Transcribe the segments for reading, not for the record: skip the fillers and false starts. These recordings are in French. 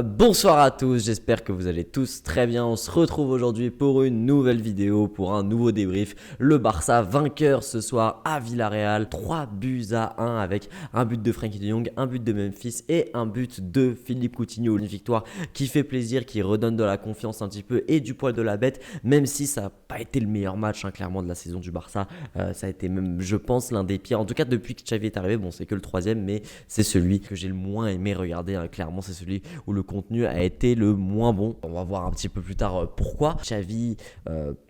Bonsoir à tous, j'espère que vous allez tous très bien. On se retrouve aujourd'hui pour une nouvelle vidéo, pour un nouveau débrief. Le Barça vainqueur ce soir à Villarreal, 3-1 avec un but de Frenkie de Jong, un but de Memphis et un but de Philippe Coutinho. Une victoire qui fait plaisir, qui redonne de la confiance un petit peu et du poil de la bête, même si ça n'a pas été le meilleur match clairement de la saison du Barça. Ça a été même, je pense, l'un des pires. En tout cas, depuis que Xavi est arrivé, bon, c'est que le troisième, mais c'est celui que j'ai le moins aimé regarder. Clairement, c'est celui où le contenu a été le moins bon. On va voir un petit peu plus tard pourquoi. Xavi,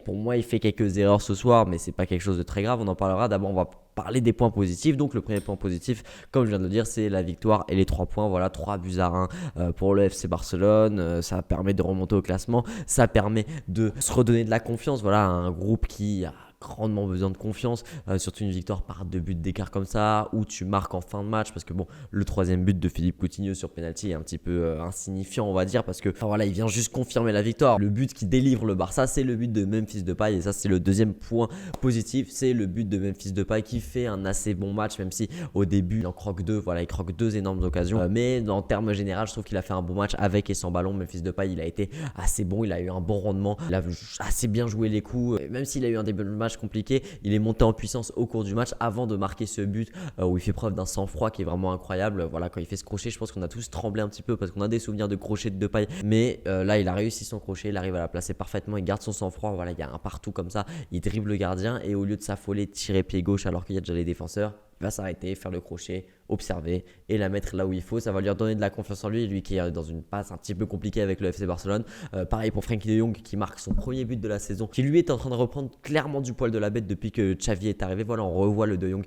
pour moi, il fait quelques erreurs ce soir, mais c'est pas quelque chose de très grave. On en parlera. D'abord, on va parler des points positifs. Donc, le premier point positif, comme je viens de le dire, c'est la victoire et les 3 points. Voilà, 3-1 pour le FC Barcelone. Ça permet de remonter au classement. Ça permet de se redonner de la confiance. Voilà, un groupe qui a grandement besoin de confiance, surtout une victoire par 2 buts d'écart comme ça, où tu marques en fin de match, parce que bon, le troisième but de Philippe Coutinho sur penalty est un petit peu insignifiant, on va dire, parce que voilà, il vient juste confirmer la victoire. Le but qui délivre le Barça, c'est le but de Memphis Depay, et ça c'est le deuxième point positif, c'est le but de Memphis Depay qui fait un assez bon match, même si au début il en croque deux, voilà, il croque 2 énormes occasions, mais en termes généraux, je trouve qu'il a fait un bon match avec et sans ballon. Memphis Depay, il a été assez bon, il a eu un bon rendement, il a assez bien joué les coups, même s'il a eu un début de match compliqué, il est monté en puissance au cours du match avant de marquer ce but où il fait preuve d'un sang-froid qui est vraiment incroyable. Voilà, quand il fait ce crochet, je pense qu'on a tous tremblé un petit peu parce qu'on a des souvenirs de crochet de Depay, mais là il a réussi son crochet, il arrive à la placer parfaitement, il garde son sang-froid. Voilà, il y a un partout comme ça, il dribble le gardien et au lieu de s'affoler, tirer pied gauche alors qu'il y a déjà les défenseurs, il va s'arrêter, faire le crochet, observer et la mettre là où il faut. Ça va lui redonner de la confiance en lui qui est dans une passe un petit peu compliquée avec le FC Barcelone. Pareil pour Frenkie de Jong qui marque son premier but de la saison, qui lui est en train de reprendre clairement du poil de la bête depuis que Xavi est arrivé. Voilà, on revoit le De Jong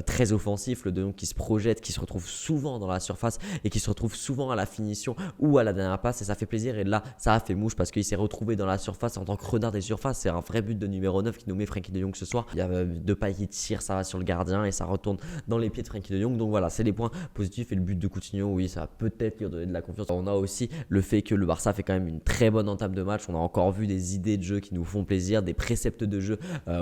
très offensif, le De Jong qui se projette, qui se retrouve souvent dans la surface et qui se retrouve souvent à la finition ou à la dernière passe, et ça fait plaisir. Et là, ça a fait mouche parce qu'il s'est retrouvé dans la surface en tant que renard des surfaces. C'est un vrai but de numéro 9 qui nous met Frenkie de Jong ce soir. Il y a Depay qui tire, ça va sur le gardien et ça retourne dans les pieds de Frenkie de Jong. Donc voilà, c'est les points positifs. Et le but de Coutinho, oui, ça va peut-être lui donner de la confiance. On a aussi le fait que le Barça fait quand même une très bonne entame de match. On a encore vu des idées de jeu qui nous font plaisir, des préceptes de jeu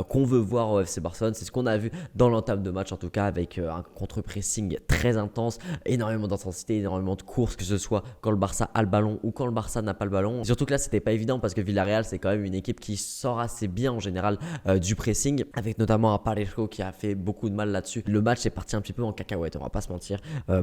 qu'on veut voir au FC Barcelone. C'est ce qu'on a vu dans l'entame de match, en tout cas, avec un contre-pressing très intense, énormément d'intensité, énormément de courses, que ce soit quand le Barça a le ballon ou quand le Barça n'a pas le ballon. Et surtout que là, c'était pas évident parce que Villarreal, c'est quand même une équipe qui sort assez bien en général du pressing, avec notamment un Parejo qui a fait beaucoup de mal là-dessus. Le match est parti un petit peu en cacahuète, on va pas se mentir,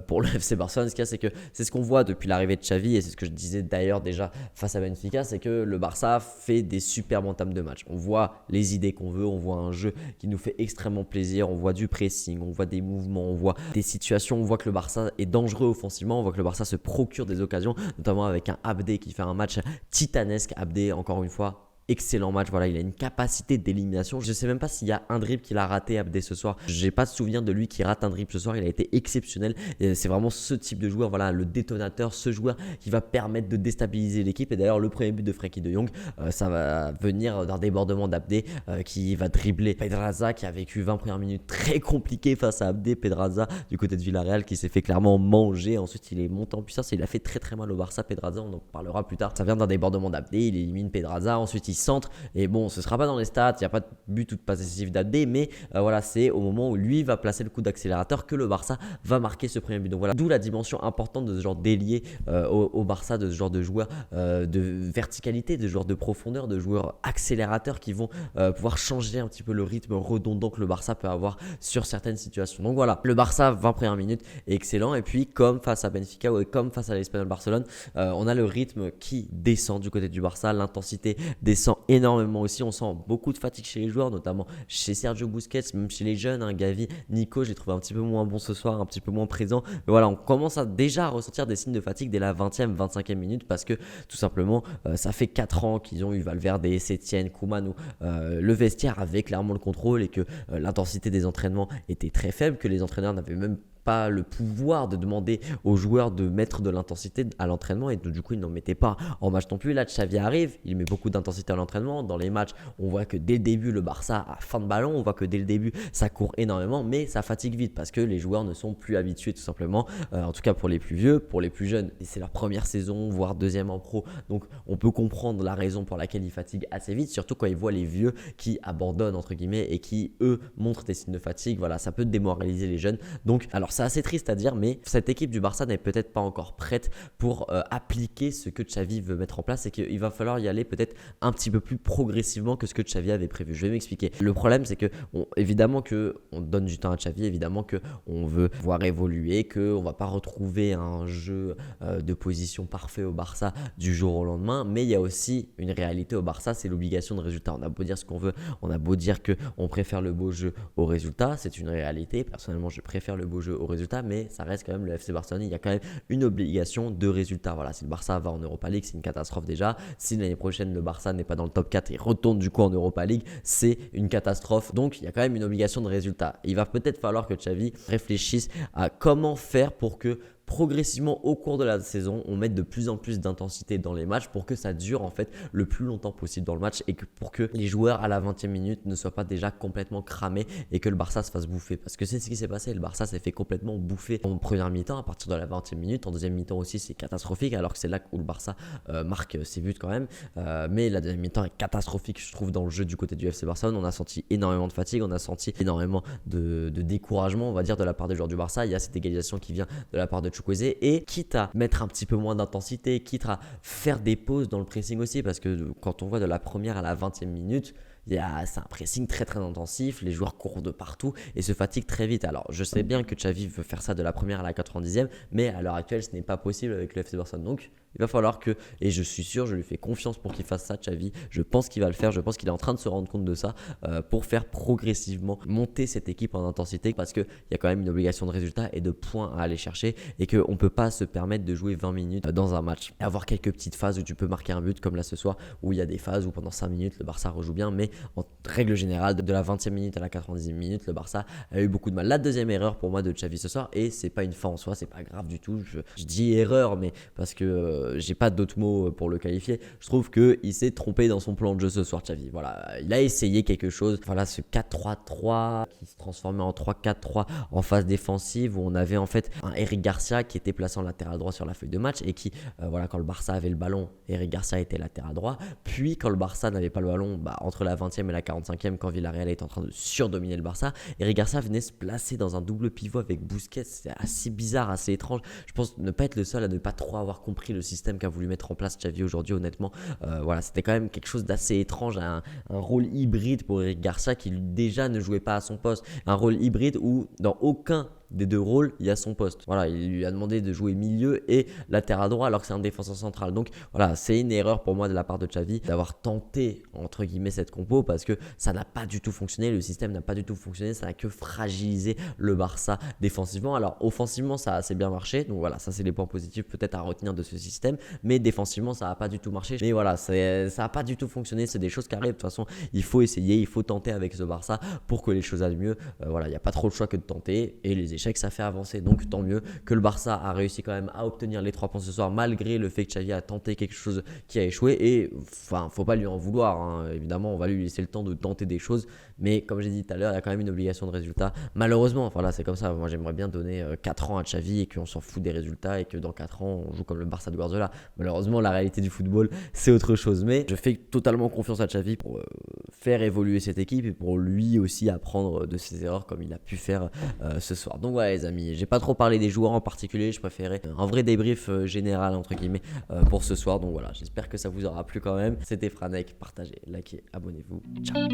pour le FC Barcelone. Ce qu'il y a, c'est que c'est ce qu'on voit depuis l'arrivée de Xavi, et c'est ce que je disais d'ailleurs déjà face à Benfica, c'est que le Barça fait des superbes entames de match. On voit les idées qu'on veut, on voit un jeu qui nous fait extrêmement plaisir, on voit du pressing, on voit des mouvements, on voit des situations, on voit que le Barça est dangereux offensivement, on voit que le Barça se procure des occasions, notamment avec un Abdé qui fait un match titanesque. Abdé, encore une fois, excellent match. Voilà, il a une capacité d'élimination. Je sais même pas s'il y a un dribble qu'il a raté, Abdé, ce soir. J'ai pas de souvenir de lui qui rate un dribble ce soir. Il a été exceptionnel. C'est vraiment ce type de joueur, voilà, le détonateur, ce joueur qui va permettre de déstabiliser l'équipe. Et d'ailleurs, le premier but de Frenkie de Jong, ça va venir d'un débordement d'Abdé qui va dribbler Pedraza, qui a vécu 20 premières minutes très compliquées face à Abdé. Pedraza du côté de Villarreal qui s'est fait clairement manger. Ensuite, il est monté en puissance et il a fait très très mal au Barça. Pedraza, on en parlera plus tard. Ça vient d'un débordement d'Abdé. Il élimine Pedraza. Ensuite, centre, et bon, ce sera pas dans les stats, il n'y a pas de but ou de passe décisive d'Abdé, mais voilà, c'est au moment où lui va placer le coup d'accélérateur que le Barça va marquer ce premier but. Donc voilà, d'où la dimension importante de ce genre d'ailier au Barça, de ce genre de joueurs de verticalité, de joueurs de profondeur, de joueurs accélérateurs qui vont pouvoir changer un petit peu le rythme redondant que le Barça peut avoir sur certaines situations. Donc voilà, le Barça 20 premières minutes est excellent, et puis comme face à Benfica ou comme face à l'Espagnol Barcelone, on a le rythme qui descend du côté du Barça, l'intensité descend énormément aussi. On sent beaucoup de fatigue chez les joueurs, notamment chez Sergio Busquets, même chez les jeunes, Gavi, Nico, j'ai trouvé un petit peu moins bon ce soir, un petit peu moins présent. Mais voilà, on commence déjà à ressentir des signes de fatigue dès la 20e, 25e minute, parce que tout simplement, ça fait 4 ans qu'ils ont eu Valverde, Setien, Koeman, où le vestiaire avait clairement le contrôle et que l'intensité des entraînements était très faible, que les entraîneurs n'avaient même pas le pouvoir de demander aux joueurs de mettre de l'intensité à l'entraînement, et du coup ils n'en mettaient pas en match non plus. Là, Xavi arrive, il met beaucoup d'intensité à l'entraînement. Dans les matchs, on voit que dès le début le Barça a fin de ballon, on voit que dès le début ça court énormément, mais ça fatigue vite parce que les joueurs ne sont plus habitués tout simplement, en tout cas pour les plus vieux. Pour les plus jeunes, c'est leur première saison, voire deuxième en pro, donc on peut comprendre la raison pour laquelle ils fatiguent assez vite, surtout quand ils voient les vieux qui abandonnent entre guillemets et qui eux montrent des signes de fatigue. Voilà, ça peut démoraliser les jeunes. Donc alors c'est assez triste à dire, mais cette équipe du Barça n'est peut-être pas encore prête pour appliquer ce que Xavi veut mettre en place et qu'il va falloir y aller peut-être un petit peu plus progressivement que ce que Xavi avait prévu. Je vais m'expliquer. Le problème, c'est que évidemment qu'on donne du temps à Xavi, évidemment qu'on veut voir évoluer, qu'on ne va pas retrouver un jeu de position parfait au Barça du jour au lendemain, mais il y a aussi une réalité au Barça, c'est l'obligation de résultat. On a beau dire ce qu'on veut, on a beau dire qu'on préfère le beau jeu au résultat, c'est une réalité. Personnellement, je préfère le beau jeu au résultat, mais ça reste quand même le FC Barcelone. Il y a quand même une obligation de résultat. Voilà, si le Barça va en Europa League, c'est une catastrophe déjà. Si l'année prochaine, le Barça n'est pas dans le top 4 et retourne du coup en Europa League, c'est une catastrophe. Donc, il y a quand même une obligation de résultat. Il va peut-être falloir que Xavi réfléchisse à comment faire pour que progressivement au cours de la saison, on met de plus en plus d'intensité dans les matchs pour que ça dure en fait le plus longtemps possible dans le match et que pour que les joueurs à la 20e minute ne soient pas déjà complètement cramés et que le Barça se fasse bouffer. Parce que c'est ce qui s'est passé, le Barça s'est fait complètement bouffer en première mi-temps à partir de la 20e minute. En deuxième mi-temps aussi, c'est catastrophique alors que c'est là où le Barça marque ses buts quand même. Mais la deuxième mi-temps est catastrophique, je trouve, dans le jeu du côté du FC Barcelone. On a senti énormément de fatigue, on a senti énormément de découragement, on va dire, de la part des joueurs du Barça. Il y a cette égalisation qui vient de la part de Chukwueze et quitte à mettre un petit peu moins d'intensité, quitte à faire des pauses dans le pressing aussi, parce que quand on voit de la première à la 20e minute, c'est un pressing très très intensif, les joueurs courent de partout et se fatiguent très vite. Alors je sais bien que Xavi veut faire ça de la première à la 90e, mais à l'heure actuelle ce n'est pas possible avec le FC Barcelone. Donc il va falloir que, et je suis sûr, je lui fais confiance pour qu'il fasse ça, Xavi. Je pense qu'il va le faire, je pense qu'il est en train de se rendre compte de ça pour faire progressivement monter cette équipe en intensité parce qu'il y a quand même une obligation de résultat et de points à aller chercher et qu'on ne peut pas se permettre de jouer 20 minutes dans un match. Et avoir quelques petites phases où tu peux marquer un but comme là ce soir où il y a des phases où pendant 5 minutes le Barça rejoue bien, mais en règle générale, de la 20e minute à la 90e minute, le Barça a eu beaucoup de mal. La deuxième erreur pour moi de Xavi ce soir, et c'est pas une fin en soi, c'est pas grave du tout, je dis erreur, mais parce que j'ai pas d'autres mots pour le qualifier, je trouve qu'il s'est trompé dans son plan de jeu ce soir, Xavi. Voilà, il a essayé quelque chose, voilà, ce 4-3-3 qui se transformait en 3-4-3 en phase défensive où on avait en fait un Eric Garcia qui était placé en latéral droit sur la feuille de match et qui, voilà, quand le Barça avait le ballon, Eric Garcia était latéral droit, puis quand le Barça n'avait pas le ballon, entre la 20e et la 45e, quand Villarreal était en train de surdominer le Barça, Eric Garcia venait se placer dans un double pivot avec Busquets. C'est assez bizarre, assez étrange. Je pense ne pas être le seul à ne pas trop avoir compris le système qu'a voulu mettre en place Xavi aujourd'hui, honnêtement. Voilà, c'était quand même quelque chose d'assez étrange, un rôle hybride pour Eric Garcia qui déjà ne jouait pas à son poste. Un rôle hybride où dans aucun des deux rôles, il y a son poste. Voilà, il lui a demandé de jouer milieu et latéral droit alors que c'est un défenseur central. Donc voilà, c'est une erreur pour moi de la part de Xavi d'avoir tenté entre guillemets cette compo parce que ça n'a pas du tout fonctionné, le système n'a pas du tout fonctionné, ça n'a que fragilisé le Barça défensivement. Alors offensivement, ça a assez bien marché. Donc voilà, ça c'est les points positifs peut-être à retenir de ce système, mais défensivement, ça n'a pas du tout marché. Mais voilà, ça n'a pas du tout fonctionné, c'est des choses qui arrivent. De toute façon, il faut essayer, il faut tenter avec ce Barça pour que les choses aillent mieux. Voilà, il n'y a pas trop le choix que de tenter et les échecs ça fait avancer, donc tant mieux que le Barça a réussi quand même à obtenir les 3 points ce soir malgré le fait que Xavi a tenté quelque chose qui a échoué et enfin faut pas lui en vouloir hein. Évidemment on va lui laisser le temps de tenter des choses, mais comme j'ai dit tout à l'heure il y a quand même une obligation de résultat malheureusement. Voilà, c'est comme ça, moi j'aimerais bien donner 4 ans à Xavi et qu'on s'en fout des résultats et que dans 4 ans on joue comme le Barça de Guardiola. Malheureusement la réalité du football c'est autre chose, mais je fais totalement confiance à Xavi pour faire évoluer cette équipe et pour lui aussi apprendre de ses erreurs comme il a pu faire ce soir. Donc voilà les amis, j'ai pas trop parlé des joueurs en particulier, je préférais un vrai débrief général entre guillemets pour ce soir. Donc voilà, j'espère que ça vous aura plu quand même. C'était Franek, partagez, likez, abonnez-vous, ciao.